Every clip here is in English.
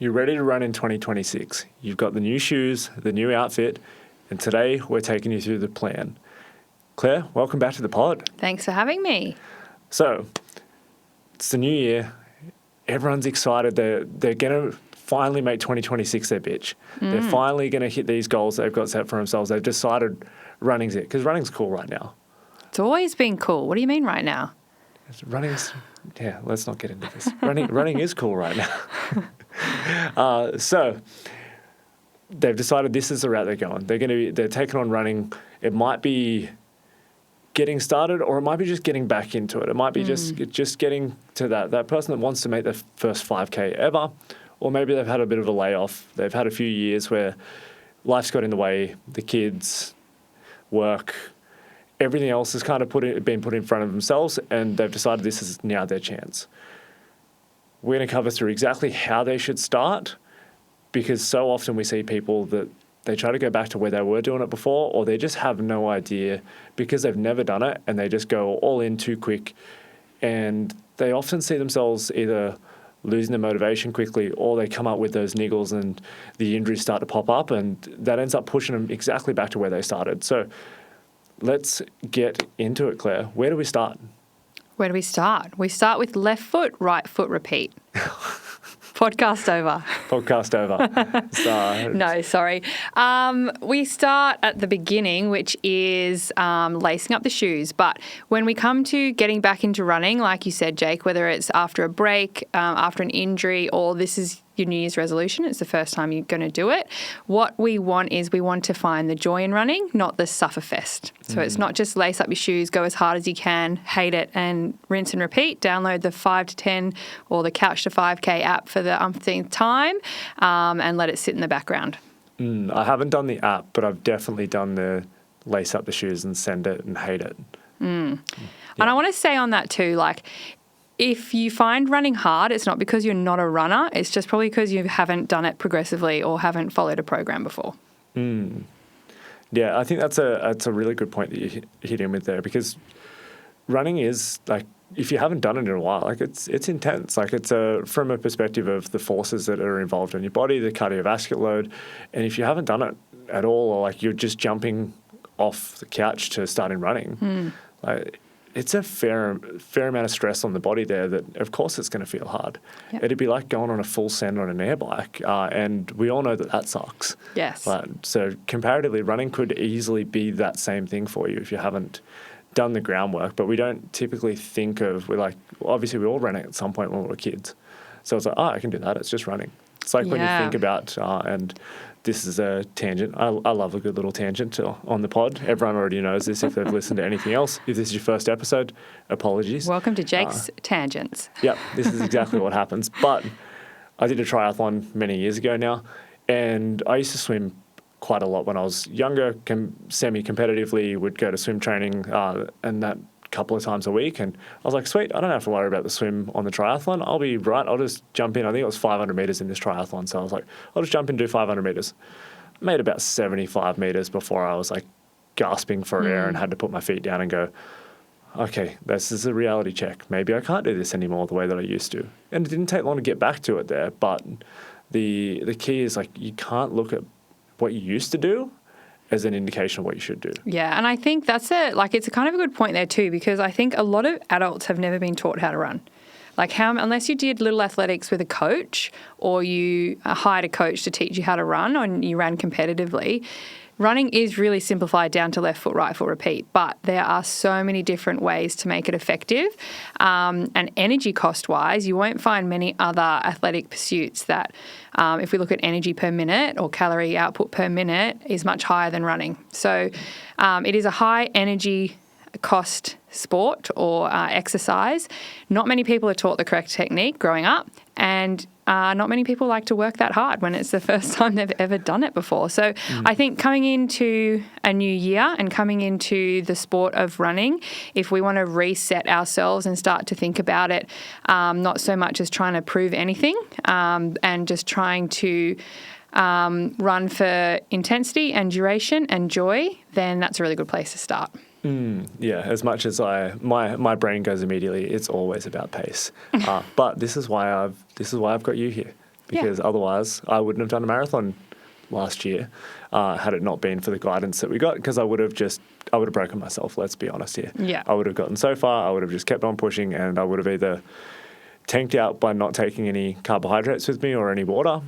you're ready to run in 2026. You've got the new shoes, the new outfit, and today we're taking you through the plan. Claire, welcome back to the pod. Thanks for having me. So, it's the new year. Everyone's excited. They're going to finally make 2026 their bitch. They're finally going to hit these goals they've got set for themselves. They've decided running's it, because running's cool right now. It's always been cool. What do you mean right now? Let's not get into this. Running is cool right now. So they've decided this is the route they're going. They're taking on running. It might be getting started, or it might be just getting back into it. It might be just getting to that person that wants to make their first 5K ever, or maybe they've had a bit of a layoff. They've had a few years where life's got in the way, the kids, work, everything else has kind of been put in front of themselves, and they've decided this is now their chance. We're going to cover through exactly how they should start, because so often we see people that they try to go back to where they were doing it before, or they just have no idea because they've never done it, and they just go all in too quick, and they often see themselves either losing their motivation quickly, or they come up with those niggles and the injuries start to pop up, and that ends up pushing them exactly back to where they started. So let's get into it, Claire. Where do we start? Where do we start? We start with left foot, right foot, repeat. Podcast over. Podcast over. No, sorry. We start at the beginning, which is lacing up the shoes. But when we come to getting back into running, like you said, Jake, whether it's after a break, after an injury, or this is your New Year's resolution, it's the first time you're going to do it, what we want to find the joy in running, not the sufferfest. So it's not just lace up your shoes, go as hard as you can, hate it, and rinse and repeat. Download the 5 to 10 or the Couch to 5K app for the umpteenth time, and let it sit in the background. I haven't done the app, but I've definitely done the lace up the shoes and send it and hate it. And I want to say on that too, like, if you find running hard, it's not because you're not a runner. It's just probably because you haven't done it progressively or haven't followed a program before. Yeah, I think that's a really good point that you hit in with there, because running is, like, if you haven't done it in a while, like, it's intense. Like, it's from a perspective of the forces that are involved in your body, the cardiovascular load, and if you haven't done it at all, or like you're just jumping off the couch to starting running, like, it's a fair amount of stress on the body there that, of course, it's going to feel hard. Yep. It'd be like going on a full send on an air bike, and we all know that sucks. Yes. So comparatively, running could easily be that same thing for you if you haven't done the groundwork. But we don't typically think of, obviously we all ran it at some point when we were kids. So it's like, I can do that. It's just running. It's like when you think about, and this is a tangent. I love a good little tangent on the pod. Everyone already knows this if they've listened to anything else. If this is your first episode, apologies. Welcome to Jake's Tangents. Yep, this is exactly what happens. But I did a triathlon many years ago now, and I used to swim quite a lot when I was younger, semi-competitively, would go to swim training and that couple of times a week, and I was like, sweet, I don't have to worry about the swim on the triathlon. I'll be right. I'll just jump in. I think it was 500 meters in this triathlon, so I was like, I'll just jump in and do 500 meters. I made about 75 meters before I was like gasping for air and had to put my feet down and go, okay, this is a reality check. Maybe I can't do this anymore the way that I used to. And it didn't take long to get back to it there, but the key is, like, you can't look at what you used to do as an indication of what you should do. Yeah, and I think it's a kind of a good point there too, because I think a lot of adults have never been taught how to run. Like, unless you did little athletics with a coach, or you hired a coach to teach you how to run, and you ran competitively, running is really simplified down to left foot, right foot, repeat. But there are so many different ways to make it effective. And energy cost-wise, you won't find many other athletic pursuits that, if we look at energy per minute or calorie output per minute, is much higher than running. So it is a high energy cost sport or exercise. Not many people are taught the correct technique growing up, and not many people like to work that hard when it's the first time they've ever done it before. So I think coming into a new year and coming into the sport of running, if we want to reset ourselves and start to think about it, not so much as trying to prove anything, and just trying to run for intensity and duration and joy, then that's a really good place to start. Yeah, as much as my brain goes immediately, it's always about pace. But this is why I've got you here, because otherwise I wouldn't have done a marathon last year had it not been for the guidance that we got, because I would have broken myself, let's be honest here. Yeah. I would have gotten so far, I would have just kept on pushing, and I would have either tanked out by not taking any carbohydrates with me or any water,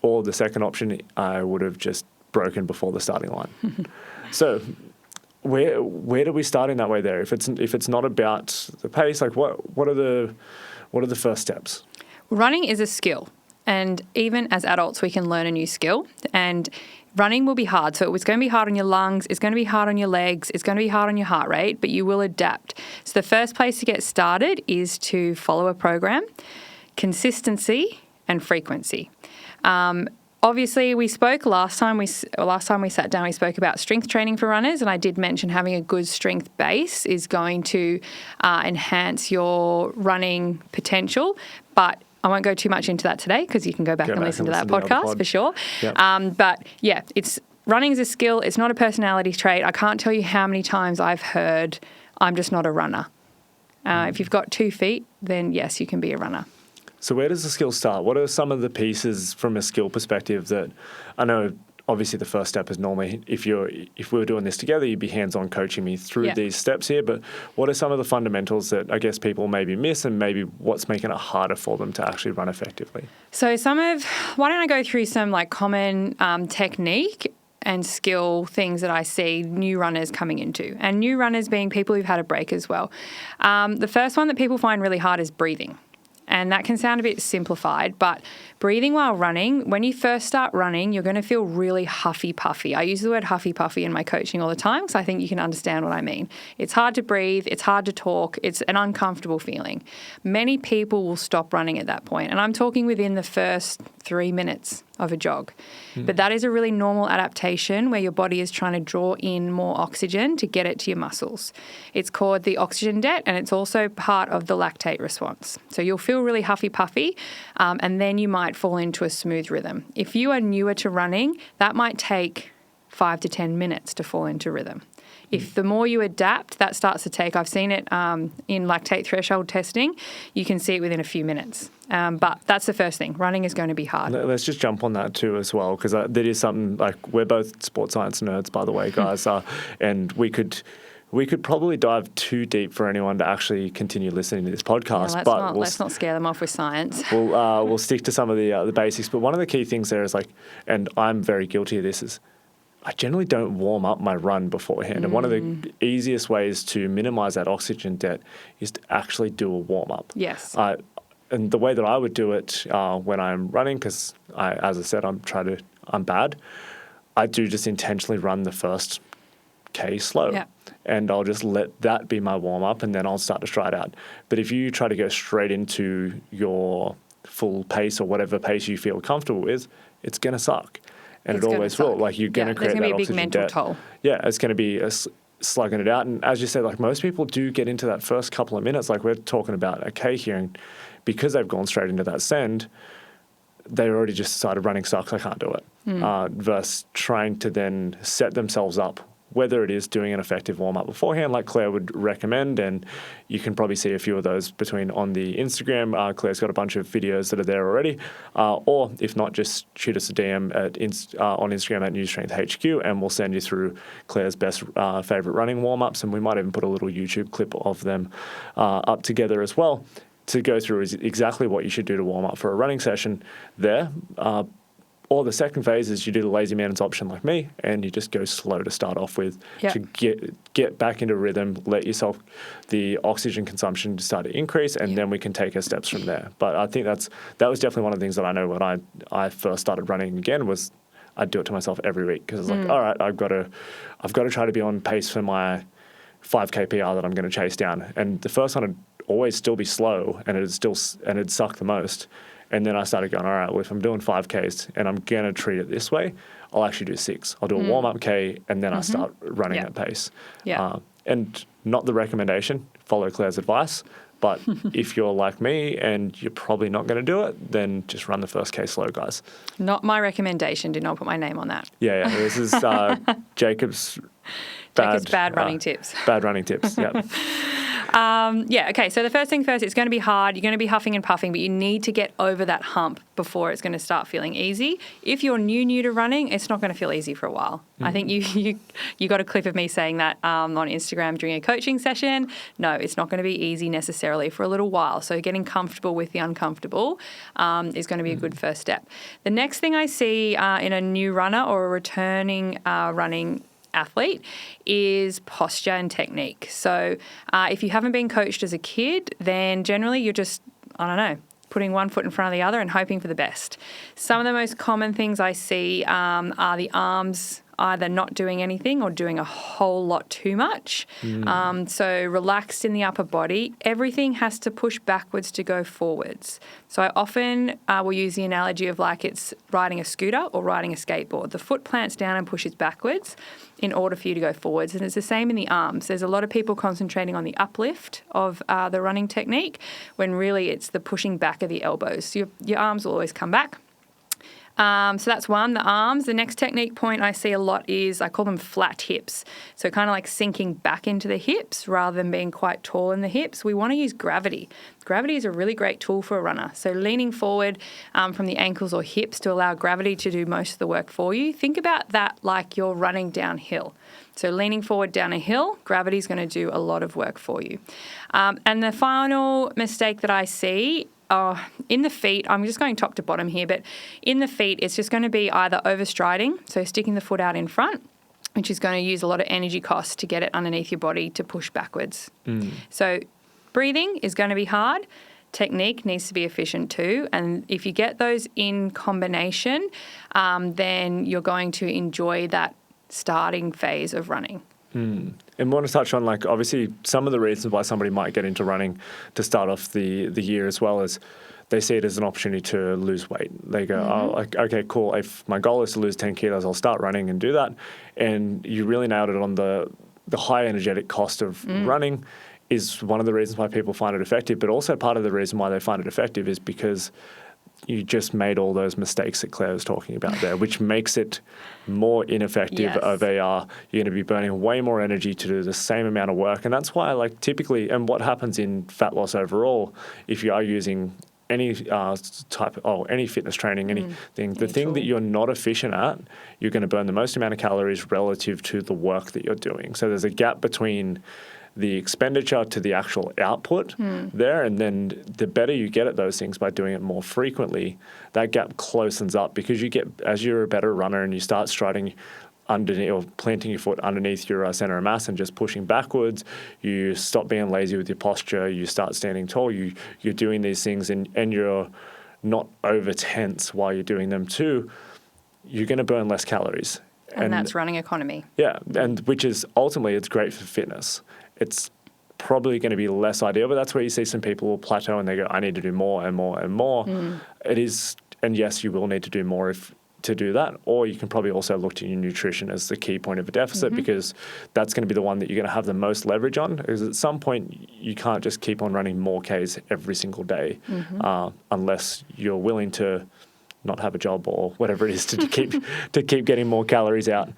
or the second option, I would have just broken before the starting line. So where do we start in that way there? If it's not about the pace, like what are the first steps? Running is a skill. And even as adults, we can learn a new skill. And running will be hard. So it's going to be hard on your lungs. It's going to be hard on your legs. It's going to be hard on your heart rate, but you will adapt. So the first place to get started is to follow a program, consistency and frequency. Obviously, we spoke last time we sat down, we spoke about strength training for runners, and I did mention having a good strength base is going to enhance your running potential. But I won't go too much into that today, because you can go back and listen to that podcast for sure. Yep. But yeah, running is a skill. It's not a personality trait. I can't tell you how many times I've heard, I'm just not a runner. If you've got 2 feet, then yes, you can be a runner. So where does the skill start? What are some of the pieces from a skill perspective that I know? Obviously, the first step is normally if we were doing this together, you'd be hands-on coaching me through these steps here. But what are some of the fundamentals that I guess people maybe miss, and maybe what's making it harder for them to actually run effectively? So why don't I go through some like common technique and skill things that I see new runners coming into, and new runners being people who've had a break as well. The first one that people find really hard is breathing. And that can sound a bit simplified, but breathing while running, when you first start running, you're going to feel really huffy-puffy. I use the word huffy-puffy in my coaching all the time, because I think you can understand what I mean. It's hard to breathe. It's hard to talk. It's an uncomfortable feeling. Many people will stop running at that point, and I'm talking within the first 3 minutes of a jog. But that is a really normal adaptation where your body is trying to draw in more oxygen to get it to your muscles. It's called the oxygen debt, and it's also part of the lactate response. So you'll feel really huffy-puffy, and then you might fall into a smooth rhythm. If you are newer to running, that might take 5 to 10 minutes to fall into rhythm. If the more you adapt, that starts to take, I've seen it in lactate threshold testing, you can see it within a few minutes. But that's the first thing. Running is going to be hard. Let's just jump on that too as well, because that is something, like, we're both sports science nerds, by the way, guys, and we could probably dive too deep for anyone to actually continue listening to this podcast. Let's not scare them off with science. We'll stick to some of the basics. But one of the key things there is, like, and I'm very guilty of this, is I generally don't warm up my run beforehand. And one of the easiest ways to minimize that oxygen debt is to actually do a warm up. Yes. And the way that I would do it when I'm running, because as I said, I'm bad. I do just intentionally run the first K slow. Yeah. And I'll just let that be my warm up, and then I'll start to stride out. But if you try to go straight into your full pace or whatever pace you feel comfortable with, it's going to suck. And it always will. Like, you're going to create that oxygen debt. There's going to be a big mental toll. Yeah, it's going to be slugging it out. And as you said, like, most people do get into that first couple of minutes. Like, we're talking about a K here, and because they've gone straight into that send, they already just decided running sucks, I can't do it. Versus trying to then set themselves up, whether it is doing an effective warm-up beforehand, like Claire would recommend, and you can probably see a few of those on the Instagram. Claire's got a bunch of videos that are there already. Or if not, just shoot us a DM on Instagram at Newstrength HQ, and we'll send you through Claire's best favourite running warm-ups, and we might even put a little YouTube clip of them up together as well to go through exactly what you should do to warm up for a running session there. Or the second phase is you do the lazy man's option like me, and you just go slow to start off with to get back into rhythm, let yourself, the oxygen consumption start to increase, and then we can take our steps from there. But I think that was definitely one of the things that I know when I first started running again was I'd do it to myself every week, because it's like, all right, I've got to try to be on pace for my 5K PR that I'm going to chase down. And the first one would always still be slow, and it'd suck the most. And then I started going, all right, well, if I'm doing 5Ks and I'm going to treat it this way, I'll actually do 6. I'll do a warm-up K, and then I start running at pace. Yeah. And not the recommendation, follow Claire's advice. But if you're like me and you're probably not going to do it, then just run the first K slow, guys. Not my recommendation. Do not put my name on that. Yeah. This is Jacob's bad running tips. Bad running tips, yeah. Okay. So the first thing first, it's going to be hard. You're going to be huffing and puffing, but you need to get over that hump before it's going to start feeling easy. If you're new to running, it's not going to feel easy for a while. I think you got a clip of me saying that on Instagram during a coaching session. No, it's not going to be easy necessarily for a little while. So getting comfortable with the uncomfortable is going to be a good first step. The next thing I see in a new runner or a returning running athlete is posture and technique. So if you haven't been coached as a kid, then generally you're just, putting one foot in front of the other and hoping for the best. Some of the most common things I see are the arms either not doing anything or doing a whole lot too much. So relaxed in the upper body, everything has to push backwards to go forwards. So I often will use the analogy of like it's riding a scooter or riding a skateboard. The foot plants down and pushes backwards in order for you to go forwards. And it's the same in the arms. There's a lot of people concentrating on the uplift of the running technique when really it's the pushing back of the elbows. So your arms will always come back. So that's one, the arms. The next technique point I see a lot is, I call them flat hips. So kind of like sinking back into the hips rather than being quite tall in the hips. We want to use gravity. Gravity is a really great tool for a runner. So leaning forward from the ankles or hips to allow gravity to do most of the work for you. Think about that like you're running downhill. So leaning forward down a hill, gravity is going to do a lot of work for you. And the final mistake that I see in the feet, I'm just going top to bottom here, but in the feet, it's just going to be either overstriding, so sticking the foot out in front, which is going to use a lot of energy costs to get it underneath your body to push backwards. So breathing is going to be hard. Technique needs to be efficient too. And if you get those in combination, then you're going to enjoy that starting phase of running. And I want to touch on, like, obviously some of the reasons why somebody might get into running to start off the year, as well as they see it as an opportunity to lose weight. They go, okay, cool. If my goal is to lose 10 kilos, I'll start running and do that. And you really nailed it on the high energetic cost of running is one of the reasons why people find it effective. But also part of the reason why they find it effective is because you just made all those mistakes that Claire was talking about there, which makes it more ineffective. Yes. You're going to be burning way more energy to do the same amount of work. And that's why, like, typically, and what happens in fat loss overall, if you are using any any fitness training, anything, the thing that you're not efficient at, you're going to burn the most amount of calories relative to the work that you're doing. So there's a gap between the expenditure to the actual output there, and then the better you get at those things by doing it more frequently, that gap closens up, because you get, as you're a better runner and you start striding underneath or planting your foot underneath your center of mass and just pushing backwards, you stop being lazy with your posture, you start standing tall, you're doing these things and you're not over tense while you're doing them too, you're going to burn less calories. And that's running economy. Yeah, and which is ultimately, it's great for fitness. It's probably going to be less ideal, but that's where you see some people will plateau and they go, I need to do more and more and more. It is, and yes, you will need to do more to do that, or you can probably also look to your nutrition as the key point of a deficit, because that's going to be the one that you're going to have the most leverage on, because at some point you can't just keep on running more Ks every single day unless you're willing to not have a job or whatever it is to keep getting more calories out.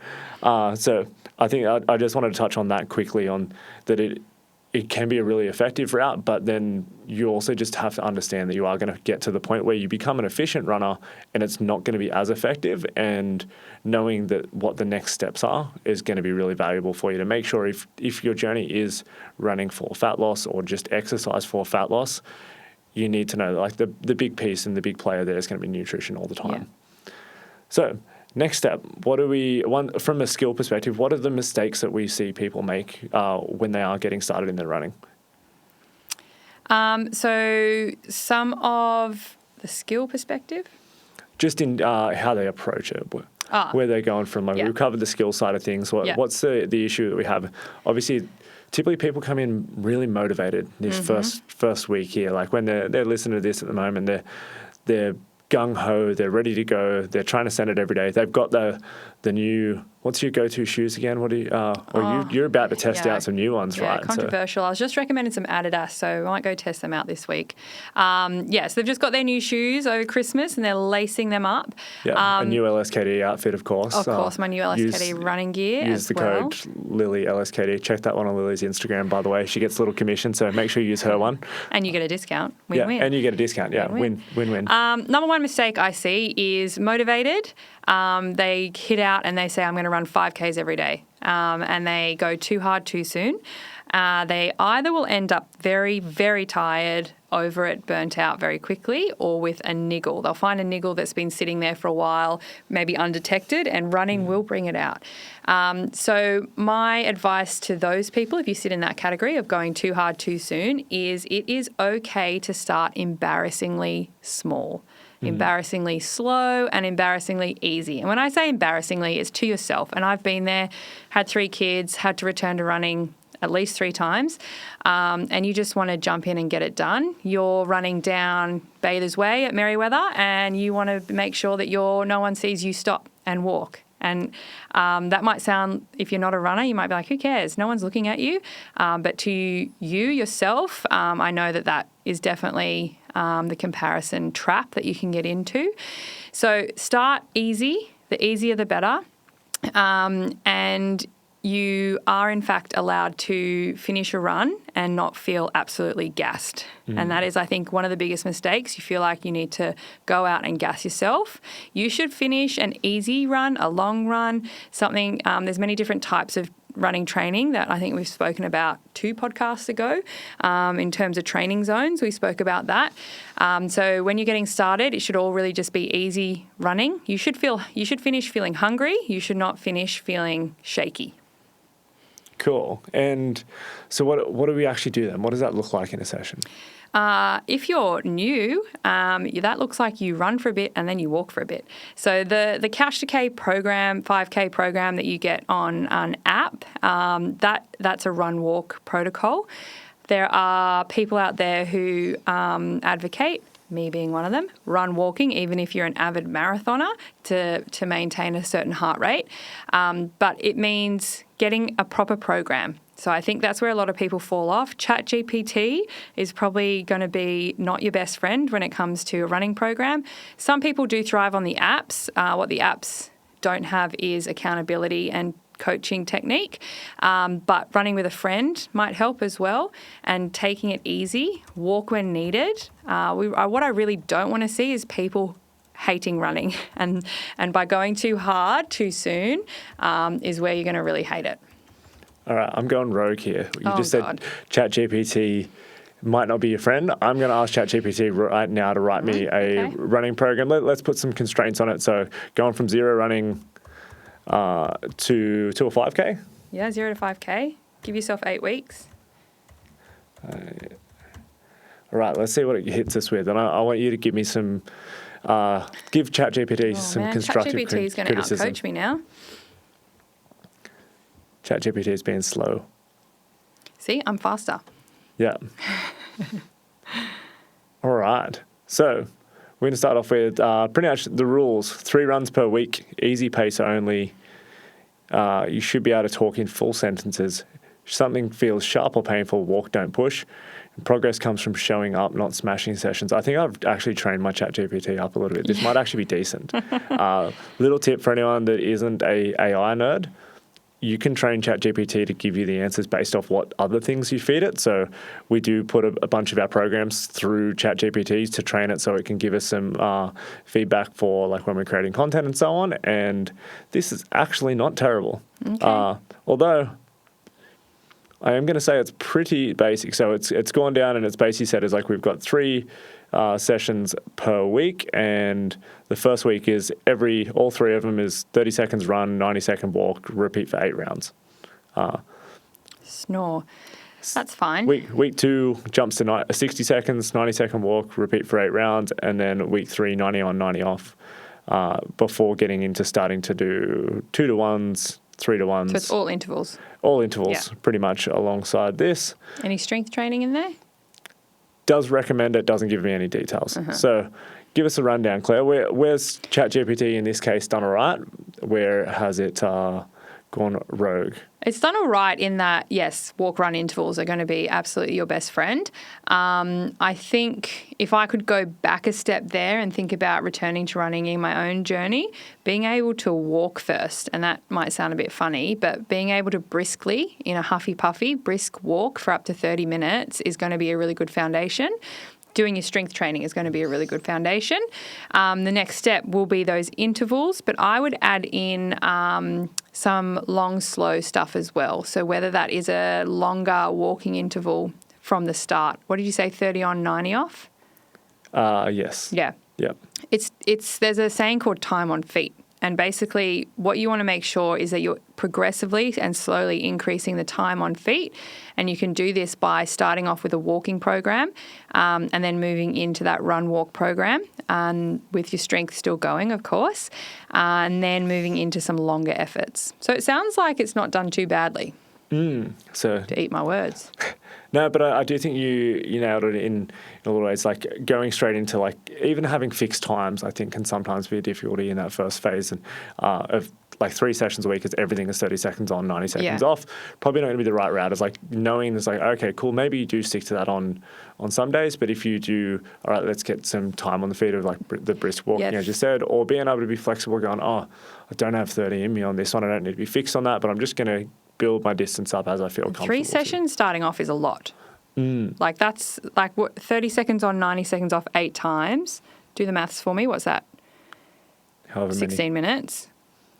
So I think I just wanted to touch on that quickly, on that it can be a really effective route, but then you also just have to understand that you are going to get to the point where you become an efficient runner and it's not going to be as effective, and knowing that what the next steps are is going to be really valuable for you to make sure if your journey is running for fat loss or just exercise for fat loss, you need to know, like, the big piece and the big player there is going to be nutrition all the time. Yeah. So next step, from a skill perspective, what are the mistakes that we see people make when they are getting started in their running? So some of the skill perspective? Just in how they approach it, where they're going from. Like, we've covered the skill side of things. What's the issue that we have? Obviously, typically people come in really motivated this first week here. Like, when they're listening to this at the moment, they're gung-ho, they're ready to go, they're trying to send it every day. They've got the new What's your go-to shoes again? What do you, you're about to test out some new ones, right? Controversial. I was just recommending some Adidas, so I might go test them out this week. So they've just got their new shoes over Christmas and they're lacing them up. Yeah, a new LSKD outfit, of course. Of course, my new LSKD running gear use as the well. code Lily LSKD. Check that one on Lily's Instagram, by the way. She gets a little commission, so make sure you use her one. And you get a discount. Win-win. And you get a discount. Yeah, win-win. Number one mistake I see is motivated. They hit out and they say, I'm going to run 5Ks every day. And they go too hard too soon. They either will end up very, very tired, over it, burnt out very quickly, or with a niggle. They'll find a niggle that's been sitting there for a while, maybe undetected, and running will bring it out. So my advice to those people, if you sit in that category of going too hard too soon, is it is okay to start embarrassingly small. Embarrassingly slow and embarrassingly easy. And when I say embarrassingly, it's to yourself. And I've been there, had 3 kids, had to return to running at least 3 times, and you just want to jump in and get it done. You're running down Bathers Way at Merriweather and you want to make sure that no one sees you stop and walk. And that might sound, if you're not a runner, you might be like, who cares? No one's looking at you. But to yourself, I know that is definitely the comparison trap that you can get into. So start easy. The easier, the better. And you are, in fact, allowed to finish a run and not feel absolutely gassed. And that is, I think, one of the biggest mistakes. You feel like you need to go out and gas yourself. You should finish an easy run, a long run, something. There's many different types of running training that I think we've spoken about 2 podcasts ago. In terms of training zones, we spoke about that. So when you're getting started, it should all really just be easy running. You should finish feeling hungry. You should not finish feeling shaky. Cool. And so what do we actually do then? What does that look like in a session? If you're new, that looks like you run for a bit and then you walk for a bit. So the Couch to K program, 5K program that you get on an app, that's a run-walk protocol. There are people out there who advocate, me being one of them, run walking, even if you're an avid marathoner, to maintain a certain heart rate. But it means getting a proper program. So I think that's where a lot of people fall off. ChatGPT is probably going to be not your best friend when it comes to a running program. Some people do thrive on the apps. What the apps don't have is accountability and coaching technique, but running with a friend might help as well, and taking it easy, walk when needed. What I really don't want to see is people hating running, and by going too hard too soon is where you're going to really hate it. All right, I'm going rogue here. You just said ChatGPT might not be your friend. I'm going to ask ChatGPT right now to write me a running program. Let's put some constraints on it. So going from 0 running to a 5K? Yeah, 0 to 5K. Give yourself 8 weeks. All right, let's see what it hits us with. And I want you to give me some, give ChatGPT some constructive criticism. ChatGPT is going to outcoach me now. ChatGPT is being slow. See, I'm faster. Yeah. All right. So we're going to start off with pretty much the rules. 3 runs per week, easy pace only. You should be able to talk in full sentences. If something feels sharp or painful, walk, don't push. And progress comes from showing up, not smashing sessions. I think I've actually trained my ChatGPT up a little bit. This might actually be decent. Little tip for anyone that isn't a AI nerd. You can train ChatGPT to give you the answers based off what other things you feed it. So we do put a bunch of our programs through ChatGPT to train it so it can give us some feedback for like when we're creating content and so on. And this is actually not terrible. Okay. Although I am going to say it's pretty basic. So it's gone down and it's basically said is like we've got 3 sessions per week, and the first week is all 3 of them is 30 seconds run, 90-second walk, repeat for 8 rounds. Snore. That's fine. Week 2 jumps to 60 seconds, 90-second walk, repeat for 8 rounds, and then week 3, 90 on, 90 off, before getting into starting to do 2-to-1s, 3-to-1s. So it's all intervals. All intervals, pretty much alongside this. Any strength training in there? Does recommend it, doesn't give me any details. So give us a rundown, Claire. Where's ChatGPT in this case done all right? Where has it gone rogue? It's done all right in that, yes, walk-run intervals are going to be absolutely your best friend. I think if I could go back a step there and think about returning to running in my own journey, being able to walk first, and that might sound a bit funny, but being able to briskly, in a huffy-puffy, brisk walk for up to 30 minutes is going to be a really good foundation. Doing your strength training is going to be a really good foundation. The next step will be those intervals, but I would add in some long, slow stuff as well. So whether that is a longer walking interval from the start. What did you say, 30 on, 90 off? Yes. Yeah. Yep. There's a saying called time on feet. And basically what you want to make sure is that you're progressively and slowly increasing the time on feet. And you can do this by starting off with a walking program and then moving into that run-walk program with your strength still going, of course, and then moving into some longer efforts. So it sounds like it's not done too badly. So to eat my words. No, but I do think you nailed it in a lot of ways. Like going straight into like even having fixed times, I think can sometimes be a difficulty in that first phase. And of like 3 sessions a week, is everything is 30 seconds on, 90 seconds off. Probably not going to be the right route. It's like knowing it's like, okay, cool. Maybe you do stick to that on some days, but if you do, all right, let's get some time on the feet of like the brisk walking, as you said, or being able to be flexible, going, I don't have 30 in me on this one. I don't need to be fixed on that, but I'm just going to build my distance up as I feel comfortable. 3 sessions starting off is a lot. Like that's like what 30 seconds on, 90 seconds off 8 times. Do the maths for me. What's that? However 16 minutes.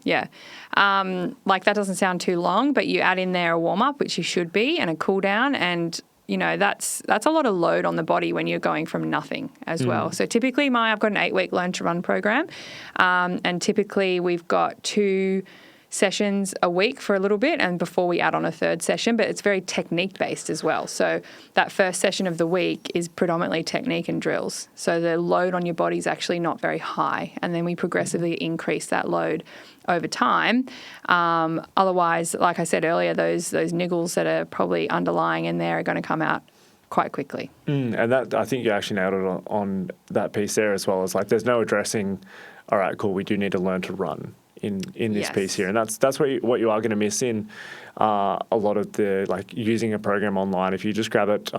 Yeah. Like that doesn't sound too long, but you add in there a warm up, which you should be, and a cool down. And, you know, that's a lot of load on the body when you're going from nothing as well. So typically I've got an 8-week learn to run program. And typically we've got 2 sessions a week for a little bit and before we add on a 3rd session, but it's very technique based as well. So that first session of the week is predominantly technique and drills. So the load on your body is actually not very high, and then we progressively increase that load over time. Otherwise, like I said earlier, those niggles that are probably underlying in there are going to come out quite quickly. And that, I think you actually nailed it on that piece there as well. It's like there's no addressing, all right, cool, we do need to learn to run in this piece here. And that's what you are going to miss in a lot of the, like, using a program online. If you just grab it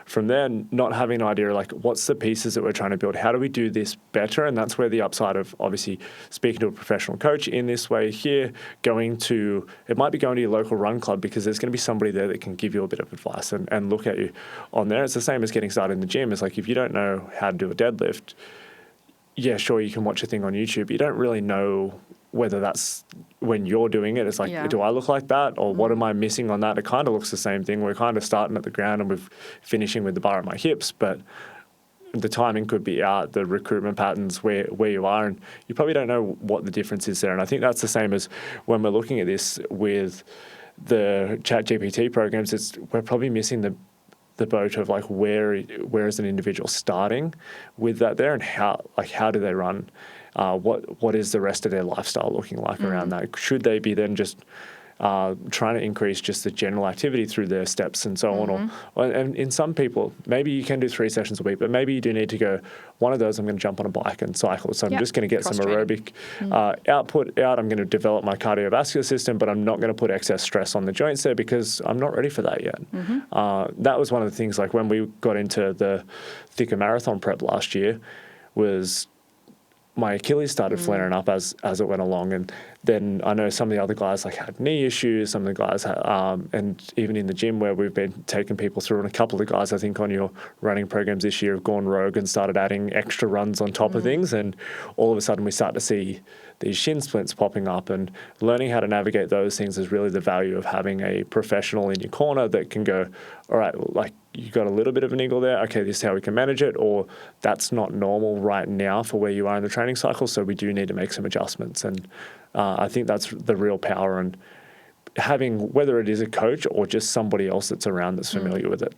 from there, not having an idea like what's the pieces that we're trying to build, how do we do this better? And that's where the upside of obviously speaking to a professional coach in this way here, it might be going to your local run club, because there's going to be somebody there that can give you a bit of advice and look at you on there. It's the same as getting started in the gym. It's like if you don't know how to do a deadlift, yeah, sure, you can watch a thing on YouTube. You don't really know whether that's when you're doing it. It's like, do I look like that? Or what am I missing on that? It kind of looks the same thing. We're kind of starting at the ground and we're finishing with the bar at my hips, but the timing could be out, the recruitment patterns where you are, and you probably don't know what the difference is there. And I think that's the same as when we're looking at this with the ChatGPT programs. We're probably missing the boat of like where is an individual starting with that there, and how do they run? What is the rest of their lifestyle looking like around that? Should they be then just trying to increase just the general activity through their steps and so on? And in some people, maybe you can do 3 sessions a week, but maybe you do need to go, one of those I'm going to jump on a bike and cycle. So I'm just going to get some aerobic output out. I'm going to develop my cardiovascular system, but I'm not going to put excess stress on the joints there because I'm not ready for that yet. That was one of the things, like when we got into the thicker marathon prep last year, was my Achilles started flaring up as it went along. And then I know some of the other guys like had knee issues, some of the guys had, and even in the gym where we've been taking people through, and a couple of the guys I think on your running programs this year have gone rogue and started adding extra runs on top of things. And all of a sudden we start to see these shin splints popping up, and learning how to navigate those things is really the value of having a professional in your corner that can go, all right, like you got a little bit of a niggle there. Okay, this is how we can manage it, or that's not normal right now for where you are in the training cycle. So we do need to make some adjustments. And I think that's the real power, and having, whether it is a coach or just somebody else that's around that's familiar with it.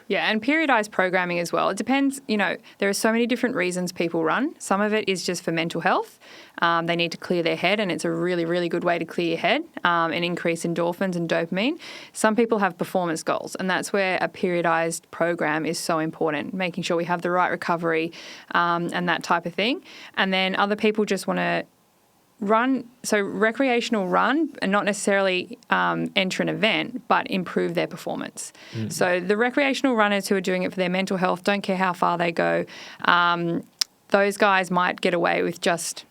Yeah, and periodized programming as well. It depends, there are so many different reasons people run. Some of it is just for mental health. They need to clear their head, and it's a really, really good way to clear your head and increase endorphins and dopamine. Some people have performance goals, and that's where a periodized program is so important, making sure we have the right recovery and that type of thing. And then other people just want to recreational run, and not necessarily enter an event, but improve their performance. So the recreational runners who are doing it for their mental health, don't care how far they go, those guys might get away with just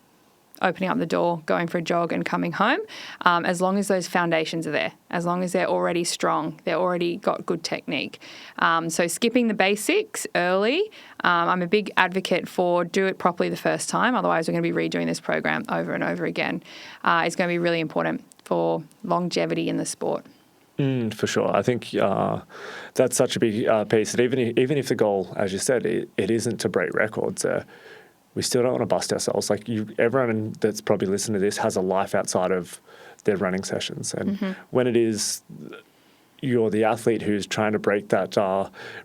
opening up the door, going for a jog and coming home, as long as those foundations are there, as long as they're already strong, they're already got good technique. So skipping the basics early, I'm a big advocate for do it properly the first time, otherwise we're going to be redoing this program over and over again. It's going to be really important for longevity in the sport. For sure. I think that's such a big piece that even if the goal, as you said, it isn't to break records, we still don't want to bust ourselves. Like everyone that's probably listening to this has a life outside of their running sessions. And when it is you're the athlete who's trying to break down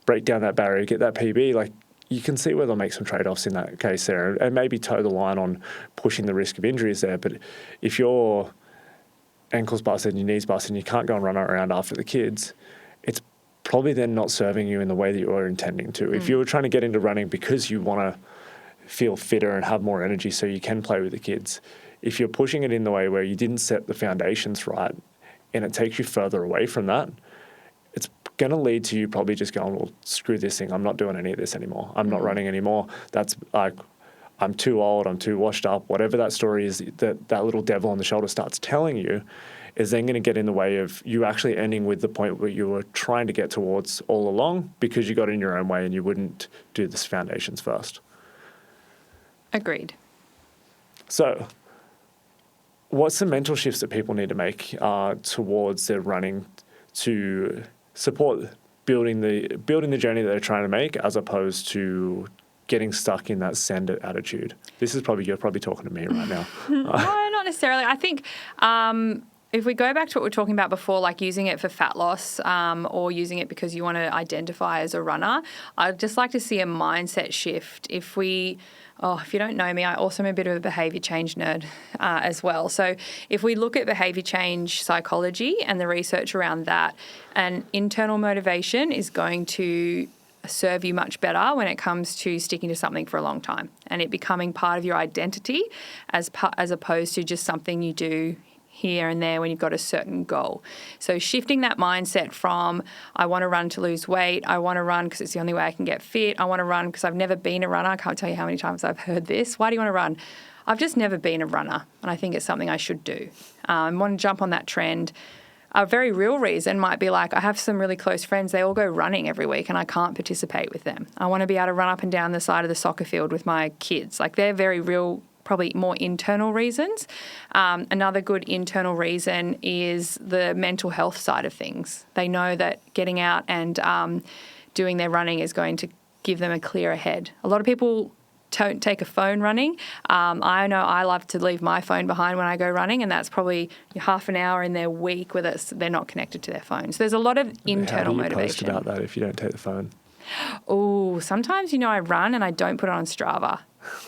that barrier, get that PB, like you can see where they'll make some trade-offs in that case there and maybe toe the line on pushing the risk of injuries there. But if your ankle's busted and your knee's busted and you can't go and run around after the kids, it's probably then not serving you in the way that you were intending to. If you were trying to get into running because you want to feel fitter and have more energy so you can play with the kids, if you're pushing it in the way where you didn't set the foundations right and it takes you further away from that, it's going to lead to you probably just going, well, screw this thing. I'm not doing any of this anymore. I'm not running anymore. That's like, I'm too old. I'm too washed up. Whatever that story is that little devil on the shoulder starts telling you is then going to get in the way of you actually ending with the point where you were trying to get towards all along because you got in your own way and you wouldn't do the foundations first. Agreed. So, what's the mental shifts that people need to make towards their running to support building the journey that they're trying to make, as opposed to getting stuck in that send it attitude? You're probably talking to me right now. No, not necessarily. I think if we go back to what we were talking about before, like using it for fat loss or using it because you want to identify as a runner, I'd just like to see a mindset shift. If you don't know me, I also am a bit of a behaviour change nerd as well. So if we look at behaviour change psychology and the research around that, an internal motivation is going to serve you much better when it comes to sticking to something for a long time and it becoming part of your identity as opposed to just something you do here and there when you've got a certain goal. So shifting that mindset from I want to run to lose weight, I want to run because it's the only way I can get fit, I want to run because I've never been a runner. I can't tell you how many times I've heard this. Why do you want to run? I've just never been a runner and I think it's something I should do. I want to jump on that trend. A very real reason might be like I have some really close friends, they all go running every week and I can't participate with them. I want to be able to run up and down the side of the soccer field with my kids. Like they're very real, probably more internal reasons. Another good internal reason is the mental health side of things. They know that getting out and doing their running is going to give them a clearer head. A lot of people don't take a phone running. I know I love to leave my phone behind when I go running, and that's probably half an hour in their week where they're not connected to their phone. So there's a lot of internal motivation. How do you post about that if you don't take the phone? Oh, sometimes, I run and I don't put it on Strava.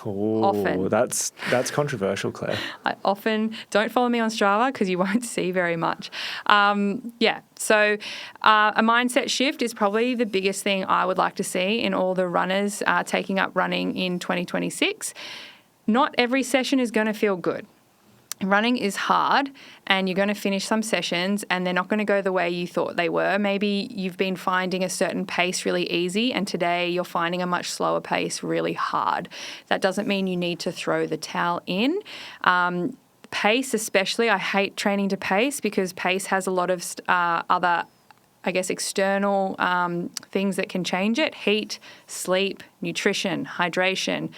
Oh, often. That's controversial, Claire. I often don't follow me on Strava because you won't see very much. So a mindset shift is probably the biggest thing I would like to see in all the runners taking up running in 2026. Not every session is going to feel good. Running is hard and you're going to finish some sessions and they're not going to go the way you thought they were. Maybe you've been finding a certain pace really easy and today you're finding a much slower pace really hard. That doesn't mean you need to throw the towel in. Pace especially, I hate training to pace because pace has a lot of other external things that can change it. Heat, sleep, nutrition, hydration,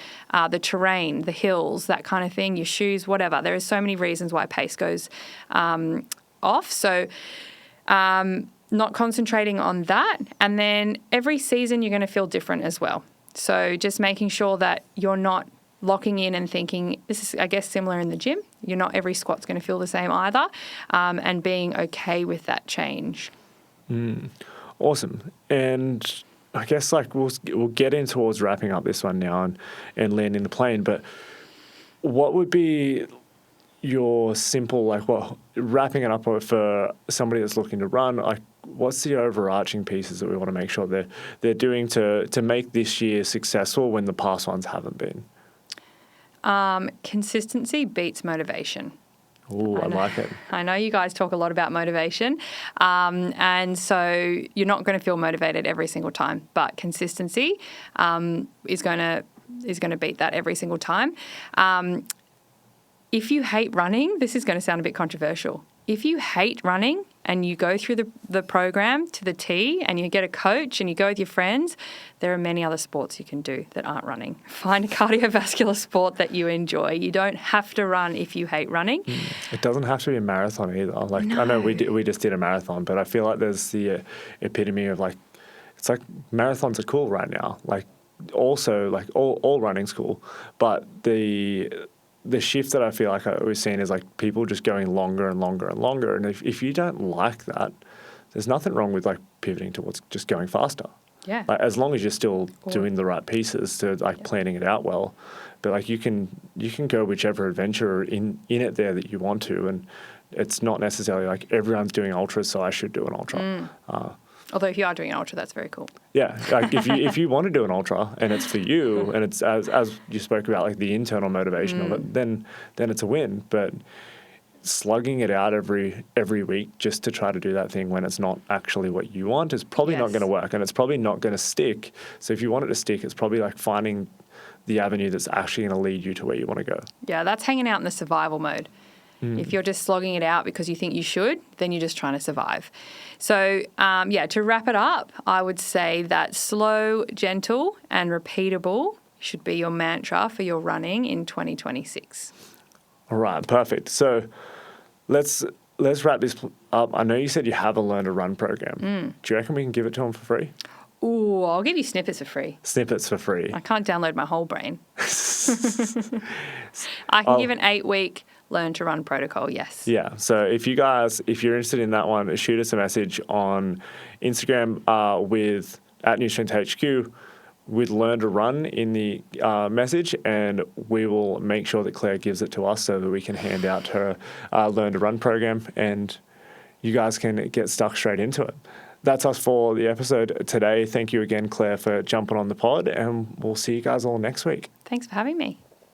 the terrain, the hills, that kind of thing, your shoes, whatever. There are so many reasons why pace goes off. So not concentrating on that. And then every season you're going to feel different as well. So just making sure that you're not locking in and thinking, this is, similar in the gym. You're not every squat's going to feel the same either. And being okay with that change. Awesome. And I guess we'll get in towards wrapping up this one now and landing the plane. But what would be your simple, wrapping it up for somebody that's looking to run, what's the overarching pieces that we want to make sure they're doing to make this year successful when the past ones haven't been? Consistency beats motivation. Ooh, I like it. I know you guys talk a lot about motivation, and so you're not going to feel motivated every single time, but consistency is going to beat that every single time. If you hate running, this is going to sound a bit controversial. If you hate running and you go through the program to the T and you get a coach and you go with your friends, there are many other sports you can do that aren't running. Find a cardiovascular sport that you enjoy. You don't have to run if you hate running. It doesn't have to be a marathon either. Like No. I know we just did a marathon, but I feel like there's the epitome of like, it's like marathons are cool right now. Like also like all running's cool, but the shift that I feel like we're seeing is like people just going longer and longer and longer. And if you don't like that, there's nothing wrong with like pivoting towards just going faster. Yeah. Like as long as you're still doing the right pieces to like planning it out well. But like you can go whichever adventure in it there that you want to. And it's not necessarily like everyone's doing ultras, so I should do an ultra. Although if you are doing an ultra, that's very cool. Yeah, like if you want to do an ultra and it's for you and it's as you spoke about like the internal motivation of it, then it's a win. But slugging it out every week just to try to do that thing when it's not actually what you want is probably not going to work, and it's probably not going to stick. So if you want it to stick, it's probably like finding the avenue that's actually going to lead you to where you want to go. Yeah, that's hanging out in the survival mode. If you're just slogging it out because you think you should, then you're just trying to survive. So, to wrap it up, I would say that slow, gentle, and repeatable should be your mantra for your running in 2026. All right, perfect. So let's wrap this up. I know you said you have a Learn to Run program. Do you reckon we can give it to them for free? Ooh, I'll give you snippets for free. Snippets for free. I can't download my whole brain. I can give an 8-week Learn to Run protocol, yes. Yeah. So if you're interested in that one, shoot us a message on Instagram with @NewstrengthHQ with Learn to Run in the message, and we will make sure that Claire gives it to us so that we can hand out her Learn to Run program, and you guys can get stuck straight into it. That's us for the episode today. Thank you again, Claire, for jumping on the pod, and we'll see you guys all next week. Thanks for having me.